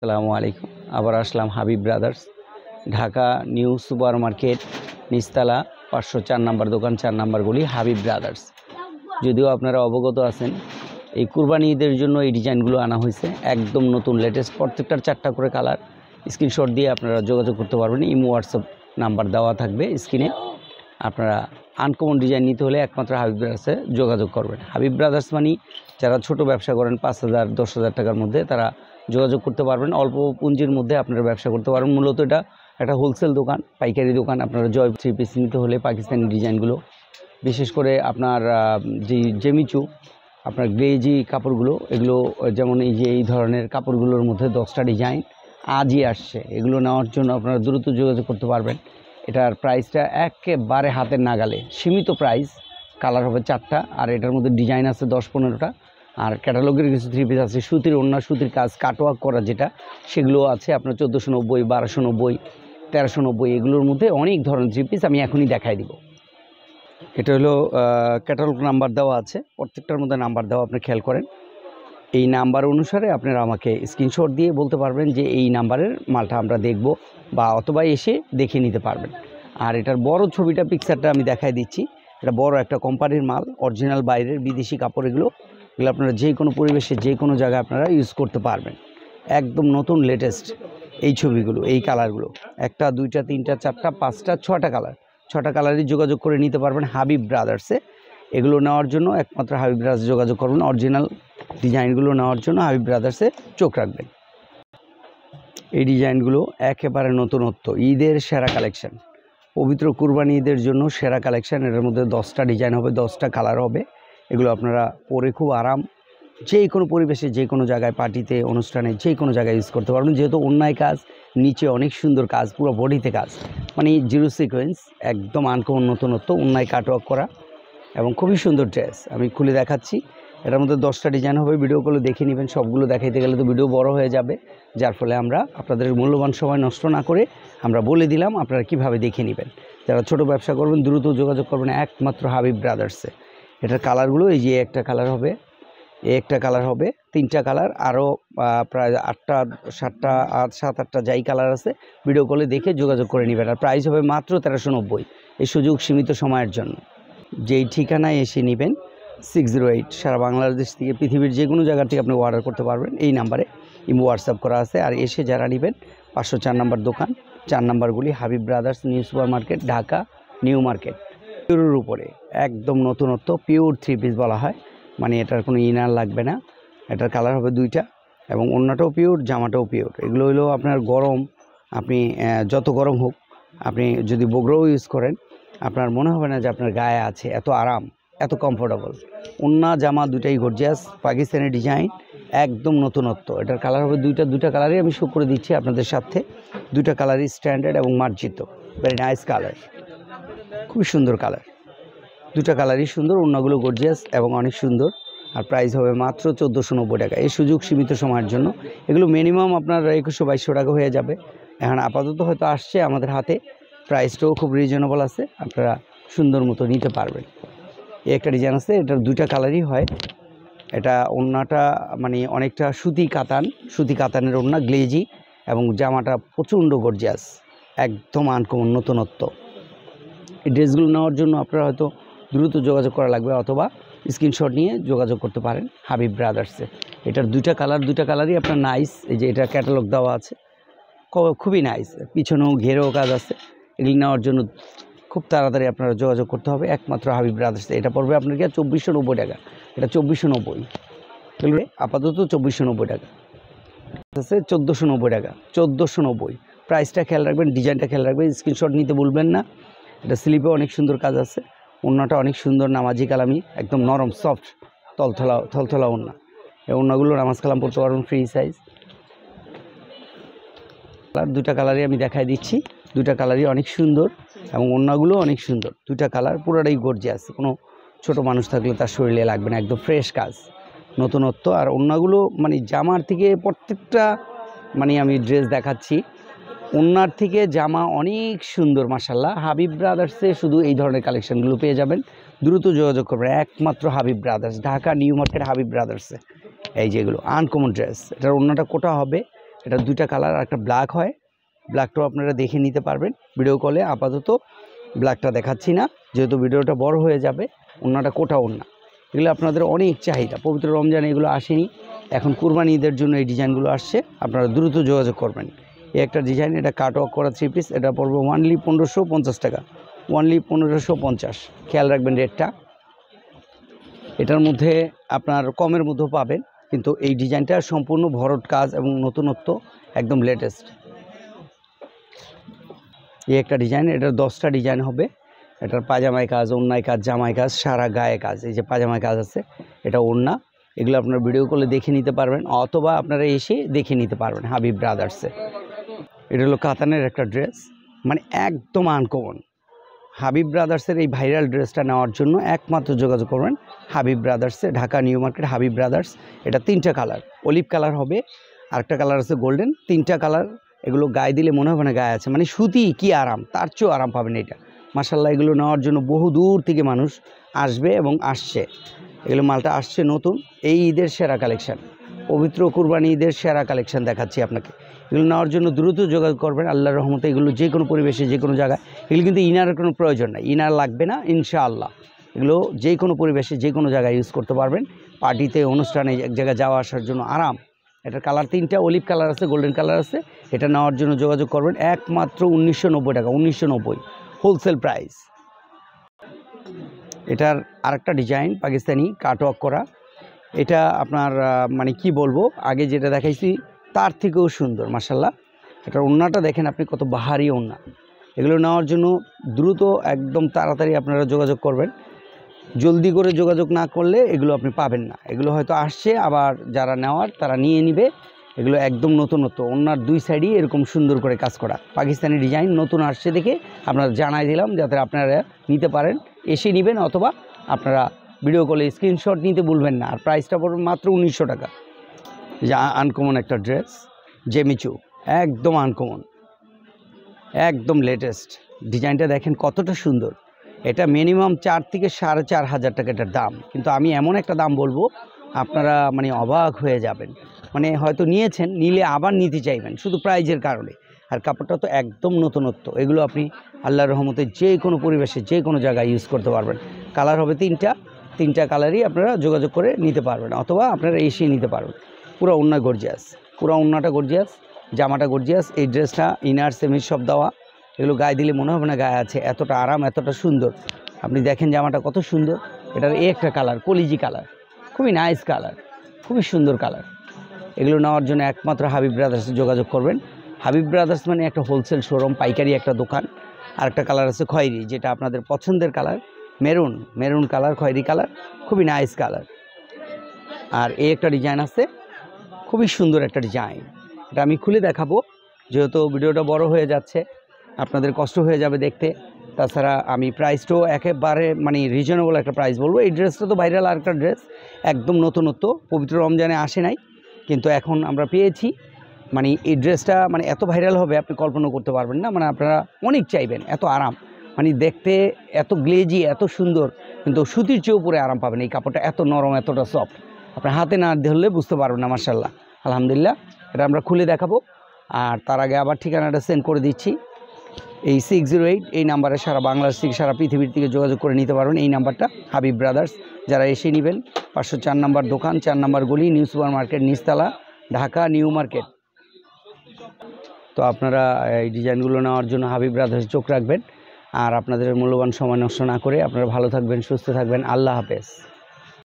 আসসালামু আলাইকুম। আবার আসলাম Habib Brothers, Dhaka New Super Market, নিচতলা 504 নম্বর দোকান, 4 নম্বর গলি, হাবিব ব্রাদার্স। যদিও আপনারা অবগত আছেন, এই কুরবানি ঈদের জন্য এই ডিজাইনগুলো আনা হয়েছে, একদম নতুন লেটেস্ট। প্রত্যেকটার 4টা করে কালার। স্ক্রিনশট দিয়ে আপনারা যোগাযোগ করতে পারবেন। ইমো হোয়াটসঅ্যাপ নাম্বার দেওয়া থাকবে স্ক্রিনে। আপনারা আনকমন ডিজাইন নিতে হলে একমাত্র হাবিব ব্রাদার্সে যোগাযোগ করবেন। হাবিব ব্রাদার্স মানে যারা ছোট ব্যবসা করেন 5,000-10,000 টাকার মধ্যে, তারা যোগাযোগ করতে পারবেন। অল্প পুঁজির মধ্যে আপনারা ব্যবসা করতে পারবেন। মূলত এটা একটা হোলসেল দোকান, পাইকারি দোকান। আপনারা জয় 3 পিস নিতে হলে পাকিস্তানি ডিজাইনগুলো, বিশেষ করে আপনার যে জেমিচু, আপনার গ্লেজি কাপড়গুলো, এগুলো যেমন এই যে এই ধরনের কাপড়গুলোর মধ্যে 10টা ডিজাইন আজই আসছে। এগুলো নেওয়ার জন্য আপনারা দ্রুত যোগাযোগ করতে পারবেন। এটার প্রাইসটা একেবারে হাতের নাগালে, সীমিত প্রাইস। কালার হবে 4টা, আর এটার মধ্যে ডিজাইন আছে 10-15টা। আর ক্যাটালগের কিছু 3 পিস আছে, সুতির ওড়না, সুতির কাজ, কাটওয়ার্ক করা যেটা, সেগুলো আছে আপনার 1490, 1290, 1390। এগুলোর মধ্যে অনেক ধরনের 3 পিস আমি এখনই দেখাই দিব। এটা হলো ক্যাটালগ নাম্বার দেওয়া আছে, প্রত্যেকটার মধ্যে নাম্বার দেওয়া, আপনি খেয়াল করেন। এই নাম্বার অনুসারে আপনারা আমাকে স্ক্রিনশট দিয়ে বলতে পারবেন যে এই নাম্বারের মালটা আমরা দেখব, বা অথবা এসে দেখে নিতে পারবেন। আর এটার বড় ছবিটা, পিকচারটা আমি দেখাই দিচ্ছি। এটা বড় একটা কোম্পানির মাল, অরিজিনাল বাইরের বিদেশি কাপড়। এগুলো আপনারা যে কোনো পরিবেশে, যে কোনো জায়গায় আপনারা ইউজ করতে পারবেন। একদম নতুন লেটেস্ট এই ছবিগুলো, এই কালারগুলো, 1টা 2টা 3টা 4টা 5টা 6টা কালার, 6টা কালারই যোগাযোগ করে নিতে পারবেন হাবিব ব্রাদার্সে। এগুলো নেওয়ার জন্য একমাত্র হাবিব ব্রাদার্সে যোগাযোগ করবেন। অরিজিনাল ডিজাইনগুলো নেওয়ার জন্য হাবিব ব্রাদার্সে চোখ রাখবেন। এই ডিজাইনগুলো একেবারে নতুনত্ব, ঈদের সেরা কালেকশান, পবিত্র কুরবানি ঈদের জন্য সেরা কালেকশান। এটার মধ্যে 10টা ডিজাইন হবে, 10টা কালার হবে। এগুলো আপনারা পরে খুব আরাম, যে কোনো পরিবেশে, যে কোনো জায়গায়, পার্টিতে, অনুষ্ঠানে, যে কোনো জায়গায় ইউজ করতে পারবেন। যেহেতু অন্যায় কাজ, নিচে অনেক সুন্দর কাজ, পুরো বডিতে কাজ, মানে জিরো সিকোয়েন্স, একদম আনকমন নতুনত্ব, অন্যায় কাটওয়ার্ক করা এবং খুবই সুন্দর ড্রেস। আমি খুলে দেখাচ্ছি। এটার মধ্যে 10টা ডিজাইন হবে। ভিডিও করে দেখে নেবেন। সবগুলো দেখাইতে গেলে তো ভিডিও বড় হয়ে যাবে, যার ফলে আমরা আপনাদের মূল্যবান সময় নষ্ট না করে আমরা বলে দিলাম আপনারা কিভাবে দেখে নেবেন। যারা ছোট ব্যবসা করবেন দ্রুত যোগাযোগ করবেন একমাত্র হাবিব ব্রাদার্সে। এটার কালারগুলো এই যে একটা কালার হবে, একটা কালার হবে, 3টা কালার, আরও প্রায় 8টা 7টা 7-8টা যাই কালার আছে। ভিডিও কলে দেখে যোগাযোগ করে নেবেন। আর প্রাইস হবে মাত্র 1390। এই সুযোগ সীমিত সময়ের জন্য। যেই ঠিকানায় এসে নেবেন 608, সারা বাংলাদেশ থেকে, পৃথিবীর যে কোনো জায়গা থেকে আপনি অর্ডার করতে পারবেন। এই নাম্বারে ইমো হোয়াটসঅ্যাপ করা আছে। আর এসে যারা নেবেন 504 নম্বর দোকান, 4 নম্বরগুলি, Habib Brothers New Super Market, Dhaka New Market. পিওরের উপরে একদম নতুনত্ব, পিওর 3 পিস বলা হয়, মানে এটার কোনো ইনার লাগবে না। এটার কালার হবে 2টা, এবং ওড়নাটাও পিওর, জামাটাও পিওর। এগুলো হলো আপনার গরম, আপনি যত গরম হোক, আপনি যদি বগুড়াও ইউজ করেন, আপনার মনে হবে না যে আপনার গায়ে আছে। এত আরাম, এত কমফোর্টেবল। ওড়না জামা দুটাই গর্জিয়াস, পাকিস্তানি ডিজাইন, একদম নতুনত্ব। এটার কালার হবে 2টা কালারই আমি শো করে দিচ্ছি আপনাদের সাথে। 2টা কালারই স্ট্যান্ডার্ড এবং মার্জিত, ভেরি নাইস কালার, খুবই সুন্দর কালার। 2টা কালারই সুন্দর, ওড়নাগুলো গর্জিয়াস এবং অনেক সুন্দর। আর প্রাইস হবে মাত্র 1490 টাকা। এই সুযোগ সীমিত সময়ের জন্য। এগুলো মিনিমাম আপনার 2100-2200 টাকা হয়ে যাবে। এখন আপাতত হয়তো আসছে আমাদের হাতে, প্রাইসটাও খুব রিজনেবল আছে, আপনারা সুন্দর মতো নিতে পারবেন। এই একটা ডিজাইন আছে, এটার 2টা কালারই হয়। এটা ওড়নাটা মানে অনেকটা সুতি কাতানের ওড়না, গ্লেজি, এবং জামাটা প্রচণ্ড গর্জিয়াস, একদম আনকমন নতুনত্ব। এই ড্রেসগুলো নেওয়ার জন্য আপনারা হয়তো দ্রুত যোগাযোগ করা লাগবে, অথবা স্ক্রিনশট নিয়ে যোগাযোগ করতে পারেন হাবিব ব্রাদার্সে। এটার 2টা কালার, 2টা কালারই আপনার নাইস। এই যে এটা ক্যাটালগ দেওয়া আছে, খুবই নাইস, পিছনেও ঘেরেও কাজ আছে। এগুলি নেওয়ার জন্য খুব তাড়াতাড়ি আপনারা যোগাযোগ করতে হবে একমাত্র হাবিব ব্রাদার্সে। এটা পড়বে আপনার কি 2490 টাকা। এটা 2490, এগুলো আপাতত 2490 টাকা আছে। 1490 টাকা, 1490। প্রাইসটা খেয়াল রাখবেন, ডিজাইনটা খেয়াল রাখবেন, স্ক্রিনশট নিতে ভুলবেন না। এটা স্লিপে অনেক সুন্দর কাজ আছে, ওড়নাটা অনেক সুন্দর, নামাজি কালামি, একদম নরম সফট থলথলা ওড়না। এই ওড়নাগুলো নামাজ কালাম পড়তে পারবেন, ফ্রি সাইজ। 2টা কালারই আমি দেখাই দিচ্ছি। 2টা কালারই অনেক সুন্দর এবং ওড়নাগুলো অনেক সুন্দর। 2টা কালার পুরোটাই গর্জিয়াস, কোনো ছোট মানুষ থাকলে তার শরীরে লাগবে না, একদম ফ্রেশ কাজ, নতুনত্ব। আর ওড়নাগুলো মানে জামার থেকে প্রত্যেকটা, মানে আমি ড্রেস দেখাচ্ছি, ওড়নার থেকে জামা অনেক সুন্দর মাশাআল্লাহ। হাবিব ব্রাদার্সে শুধু এই ধরনের কালেকশানগুলো পেয়ে যাবেন। দ্রুত যোগাযোগ করবেন একমাত্র Habib Brothers, Dhaka New Market, Habib ব্রাদার্সে। এই যেগুলো আনকমন ড্রেস, এটার ওড়নাটা কোটা হবে, এটা দুইটা কালার, আর একটা ব্ল্যাক হয়, ব্ল্যাকটাও আপনারা দেখে নিতে পারবেন ভিডিও কলে। আপাতত ব্ল্যাকটা দেখাচ্ছি না, যেহেতু ভিডিওটা বড় হয়ে যাবে। ওড়নাটা কোটা ওড়না, এগুলো আপনাদের অনেক চাহিদা। পবিত্র রমজানে এগুলো আসেনি, এখন কুরবানি ঈদের জন্য এই ডিজাইনগুলো আসছে, আপনারা দ্রুত যোগাযোগ করবেন। এই একটা ডিজাইন, এটা কাট ওয়ার্ক করা 3 পিস, এটা পড়বে অনলি 1550 টাকা, অনলি 1550। খেয়াল রাখবেন রেটটা। এটার মধ্যে আপনার কমের মধ্যেও পাবেন, কিন্তু এই ডিজাইনটা সম্পূর্ণ ভরট কাজ এবং নতুনত্ব, একদম লেটেস্ট। এই একটা ডিজাইন, এটার 10টা ডিজাইন হবে। এটার পাজামায় কাজ, ওড়নায় কাজ, জামায় কাজ, সারা গায়ে কাজ। এই যে পাজামায় কাজ আছে, এটা ওড়না। এগুলো আপনার ভিডিও কলে দেখে নিতে পারবেন, অথবা আপনারা এসে দেখে নিতে পারবেন হাবিব ব্রাদার্সে। এটা হলো কাতানের একটা ড্রেস, মানে একদম আনকমন। হাবিব ব্রাদার্সের এই ভাইরাল ড্রেসটা নেওয়ার জন্য একমাত্র যোগাযোগ করবেন হাবিব ব্রাদার্সে, Dhaka New Market Habib Brothers. এটা 3টা কালার, অলিভ কালার হবে, আরেকটা কালার আছে গোল্ডেন। 3টা কালার, এগুলো গায়ে দিলে মনে হবে না গায়ে আছে, মানে সুতি কি আরাম, তার চেয়েও আরাম পাবেন এটা। মাশাল্লাহ, এগুলো নেওয়ার জন্য বহু দূর থেকে মানুষ আসবে এবং আসছে। এগুলো মালটা আসছে নতুন, এই ঈদের সেরা কালেকশান, পবিত্র কুরবানি ঈদের সেরা কালেকশান দেখাচ্ছি আপনাকে। এগুলো নেওয়ার জন্য দ্রুত যোগাযোগ করবেন আল্লাহর রহমতে। এগুলো যে কোনো পরিবেশে, যে কোনো জায়গায়, এগুলো কিন্তু ইনারের কোনো প্রয়োজন নাই, ইনার লাগবে না ইনশাআল্লাহ। এগুলো যে কোনো পরিবেশে, যে কোনো জায়গায় ইউজ করতে পারবেন, পার্টিতে, অনুষ্ঠানে, এক জায়গায় যাওয়া আসার জন্য আরাম। এটার কালার 3টা, অলিভ কালার আছে, গোল্ডেন কালার আছে। এটা নেওয়ার জন্য যোগাযোগ করবেন একমাত্র 1990 টাকা, 1990 হোলসেল প্রাইস। এটার আরেকটা ডিজাইন পাকিস্তানি কাটওয়ার্ক করা, এটা আপনার মানে কি বলবো, আগে যেটা দেখাইছি তার থেকেও সুন্দর মাশাল্লাহ। এটার ওড়নাটা দেখেন আপনি, কত বাহারি ওড়না। এগুলো নেওয়ার জন্য দ্রুত একদম তাড়াতাড়ি আপনারা যোগাযোগ করবেন। জলদি করে যোগাযোগ না করলে এগুলো আপনি পাবেন না। এগুলো হয়তো আসছে, আবার যারা নেওয়ার তারা নিয়ে নিবে। এগুলো একদম নতুনত্ব, ওড়নার 2 সাইডই এরকম সুন্দর করে কাজ করা, পাকিস্তানি ডিজাইন নতুন আসছে দেখে আপনারা জানাই দিলাম, যাতে আপনারা নিতে পারেন। এসে নেবেন, অথবা আপনারা ভিডিও কলে স্ক্রিনশট নিতে ভুলবেন না। আর প্রাইসটা পড়বে মাত্র 1900 টাকা। যা আনকমন একটা ড্রেস, জেমিচু, একদম আনকমন, একদম লেটেস্ট। ডিজাইনটা দেখেন কতটা সুন্দর। এটা মিনিমাম 4 থেকে 4500 টাকা এটার দাম, কিন্তু আমি এমন একটা দাম বলবো আপনারা মানে অবাক হয়ে যাবেন। মানে হয়তো নিয়েছেন, নিলে আবার নিতে চাইবেন শুধু প্রাইজের কারণে। আর কাপড়টা তো একদম নতুনত্ব। এগুলো আপনি আল্লাহর রহমতে যে কোনো পরিবেশে, যে কোনো জায়গায় ইউজ করতে পারবেন। কালার হবে 3টা কালারই আপনারা যোগাযোগ করে নিতে পারবেন, অথবা আপনারা এসে নিতে পারবেন। পুরো ওড়না গর্জিয়াস, পুরো ওড়নাটা গর্জিয়াস, জামাটা গর্জিয়াস। এই ড্রেসটা ইনার সেমিজ সব দেওয়া, এগুলো গায়ে দিলে মনে হবে না গায়ে আছে, এতটা আরাম, এতটা সুন্দর। আপনি দেখেন জামাটা কত সুন্দর। এটার একটা কালার কলিজি কালার, খুবই নাইস কালার, খুবই সুন্দর কালার। এগুলো নেওয়ার জন্য একমাত্র হাবিব ব্রাদার্সে যোগাযোগ করবেন। হাবিব ব্রাদার্স মানে একটা হোলসেল শোরুম, পাইকারি একটা দোকান। আরেকটা কালার আছে খয়েরি, যেটা আপনাদের পছন্দের কালার, মেরুন কালার, খয়েরি কালার, খুবই নাইস কালার। আর এই একটা ডিজাইন আছে, খুবই সুন্দর একটা ডিজাইন। এটা আমি খুলে দেখাবো, যেহেতু ভিডিওটা বড় হয়ে যাচ্ছে, আপনাদের কষ্ট হয়ে যাবে দেখতে। তাছাড়া আমি প্রাইসটাও একেবারে মানে রিজনেবল একটা প্রাইস বলবো। এই ড্রেসটা তো ভাইরাল আরেকটা ড্রেস, একদম নতুনত্ব, পবিত্র রমজানে আসে নাই, কিন্তু এখন আমরা পেয়েছি। মানে এই ড্রেসটা মানে এত ভাইরাল হবে আপনি কল্পনা করতে পারবেন না। মানে আপনারা অনেক চাইবেন, এত আরাম, মানে দেখতে এত গ্লেজি, এত সুন্দর, কিন্তু সুতির চেয়েও উপরে আরাম পাবেন। এই কাপড়টা এত নরম, এতটা সফট, আপনার হাতে না ধরলে বুঝতে পারবেন না। মাশাআল্লাহ, আলহামদুলিল্লাহ। এটা আমরা খুলে দেখাবো। আর তার আগে আবার ঠিকানাটা সেন্ড করে দিচ্ছি। এই 608 এই নাম্বারে সারা বাংলাদেশ থেকে, সারা পৃথিবীর থেকে যোগাযোগ করে নিতে পারবেন। এই নাম্বারটা হাবিব ব্রাদার্স। যারা এসে নেবেন, 504 নম্বর দোকান, 4 নম্বর গলি, নিউ সুপার মার্কেট, নিচতলা, ঢাকা নিউ মার্কেট। তো আপনারা এই ডিজাইনগুলো নেওয়ার জন্য হাবিব ব্রাদার্স চোখ রাখবেন। আর আপনাদের মূল্যবান সময় নষ্ট না করে আপনারা ভালো থাকবেন, সুস্থ থাকবেন। আল্লাহ হাফেজ।